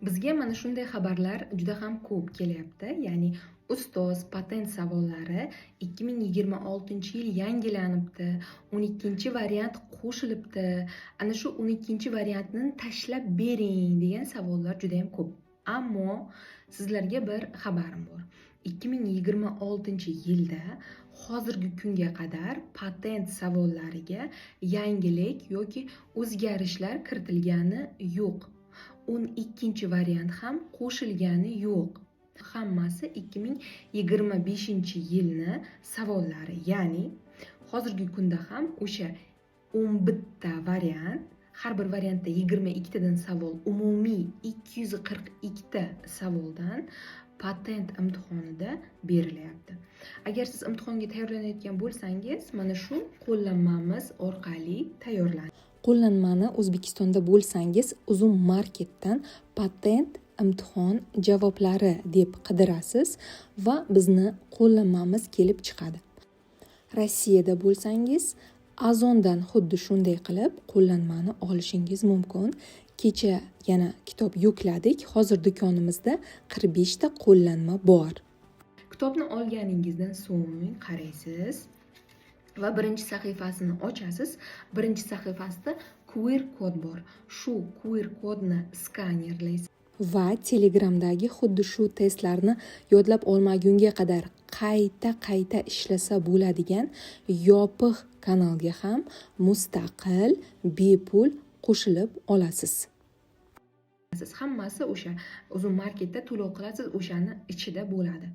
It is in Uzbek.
Bizga mana shunday xabarlar juda ham ko'p kelyapti. Ya'ni ustoz patent savollari 2026-yil yangilanibdi. 12-variant qo'shilibdi. Ana shu 12-variantni tashlab bering degan savollar juda ham ko'p. Ammo sizlarga bir xabarim bor. 2026-yilda hozirgi kunga qadar patent savollariga yangilik yoki o'zgarishlar kiritilgani yo'q. 12-variant ham qo'shilgani yo'q. Hammasi 2025-yilni savollari. Ya'ni hozirgi kunda ham o'sha 11 ta variant, har bir variantda 22 tadan savol, umumiy 242 ta savoldan patent imtihonida berilyapti. Agar siz imtihonga tayyorlanayotgan bo'lsangiz, mana shu qo'llanmamiz orqali tayyorlaning. Qo'llanmani O'zbekistonda bo'lsangiz, Uzum Marketdan patent imtihon javoblari deb qidirasiz va bizni qo'llanmamiz kelib chiqadi. Rossiyada bo'lsangiz, Azondan xuddi shunday qilib qo'llanmani olishingiz mumkin. Kecha yana kitob yukladik. Hozir do'konimizda 45 ta qo'llanma bor. Kitobni olganingizdan so'ng qaraysiz va birinchi sahifasini ochasiz. Birinchi sahifasida QR kod bor. Shu QR kodni skanerlaysiz va Telegramdagi xuddi shu testlarni yodlab olmagunga qadar qayta ishlasa bo'ladigan yopiq kanalga ham mustaqil bepul qo'shilib olasiz. Siz hammasi o'sha Uzum Marketda to'lov qilasiz, o'shani ichida bo'ladi.